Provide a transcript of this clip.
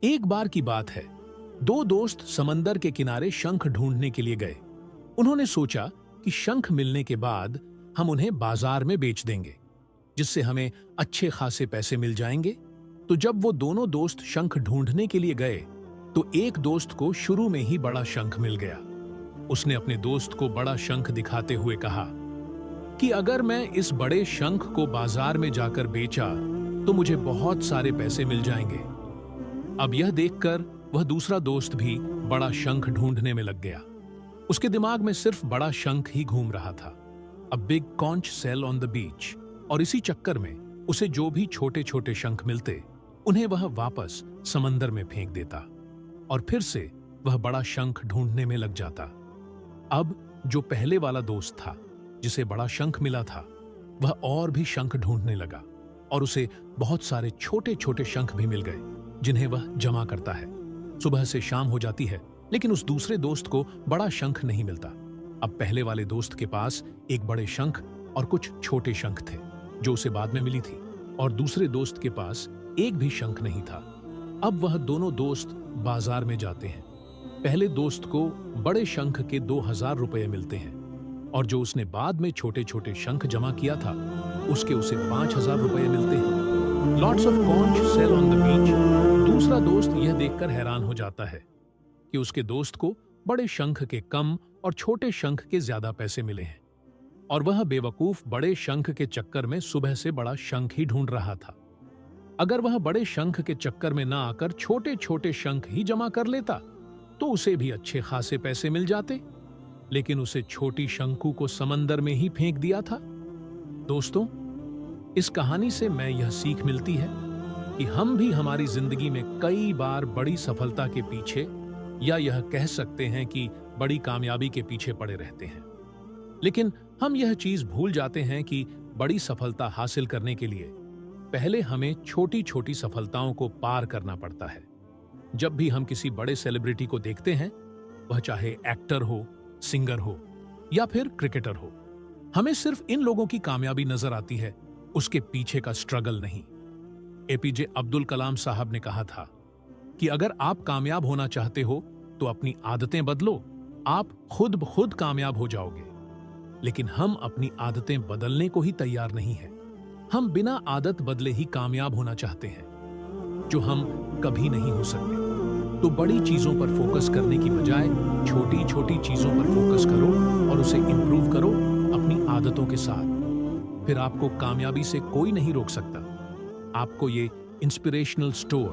एक बार की बात है, दो दोस्त समंदर के किनारे शंख ढूंढने के लिए गए। उन्होंने सोचा कि शंख मिलने के बाद हम उन्हें बाजार में बेच देंगे, जिससे हमें अच्छे खासे पैसे मिल जाएंगे। तो जब वो दोनों दोस्त शंख ढूंढने के लिए गए, तो एक दोस्त को शुरू में ही बड़ा शंख मिल गया। उसने अपने दोस्त को बड़ा शंख दिखाते हुए कहा कि अगर मैं इस बड़े शंख को बाजार में जाकर बेचा तो मुझे बहुत सारे पैसे मिल जाएंगे। अब यह देखकर वह दूसरा दोस्त भी बड़ा शंख ढूंढने में लग गया। उसके दिमाग में सिर्फ बड़ा शंख ही घूम रहा था, a big conch shell on the beach. और इसी चक्कर में उसे जो भी छोटे छोटे शंख मिलते, उन्हें वह वापस समंदर में फेंक देता और फिर से वह बड़ा शंख ढूंढने में लग जाता। अब जो पहले वाला दोस्त था, जिसे बड़ा शंख मिला था, वह और भी शंख ढूंढने लगा और उसे बहुत सारे छोटे छोटे शंख भी मिल गए, जिन्हें वह जमा करता है। सुबह से शाम हो जाती है, लेकिन उस दूसरे दोस्त को बड़ा शंख नहीं मिलता। अब पहले वाले दोस्त के पास एक बड़े शंख और कुछ छोटे शंख थे, जो उसे बाद में मिली थी, और दूसरे दोस्त के पास एक भी शंख नहीं था। अब वह दोनों दोस्त बाजार में जाते हैं। पहले दोस्त को बड़े शंख के 2000 रुपये मिलते हैं, और जो उसने बाद में छोटे छोटे शंख जमा किया था, उसके उसे 5000 रुपये मिलते हैं। Lots of conch shell on the beach. दूसरा दोस्त यह देखकर हैरान हो जाता है कि उसके दोस्त को बड़े शंख के कम और छोटे शंख के ज्यादा पैसे मिले हैं, और वह बेवकूफ बड़े शंख के चक्कर में सुबह से बड़ा शंख ही ढूंढ रहा था। अगर वह बड़े शंख के चक्कर में ना आकर छोटे छोटे शंख ही जमा कर लेता, तो उसे भी अच्छे खासे पैसे मिल जाते, लेकिन उसे छोटी शंकु को समंदर में ही फेंक दिया था। दोस्तों, इस कहानी से मैं यह सीख मिलती है कि हम भी हमारी जिंदगी में कई बार बड़ी सफलता के पीछे, या यह कह सकते हैं कि बड़ी कामयाबी के पीछे पड़े रहते हैं, लेकिन हम यह चीज भूल जाते हैं कि बड़ी सफलता हासिल करने के लिए पहले हमें छोटी छोटी सफलताओं को पार करना पड़ता है। जब भी हम किसी बड़े सेलिब्रिटी को देखते हैं, वह चाहे एक्टर हो, सिंगर हो या फिर क्रिकेटर हो, हमें सिर्फ इन लोगों की कामयाबी नजर आती है, उसके पीछे का स्ट्रगल नहीं। एपीजे अब्दुल कलाम साहब ने कहा था कि अगर आप कामयाब होना चाहते हो तो अपनी आदतें बदलो, आप खुद ब खुद कामयाब हो जाओगे। लेकिन हम अपनी आदतें बदलने को ही तैयार नहीं हैं। हम बिना आदत बदले ही कामयाब होना चाहते हैं, जो हम कभी नहीं हो सकते। तो बड़ी चीजों पर फोकस करने की बजाय छोटी छोटी चीजों पर फोकस करो और उसे इंप्रूव करो अपनी आदतों के साथ। फिर आपको कामयाबी से कोई नहीं रोक सकता। आपको ये इंस्पिरेशनल स्टोर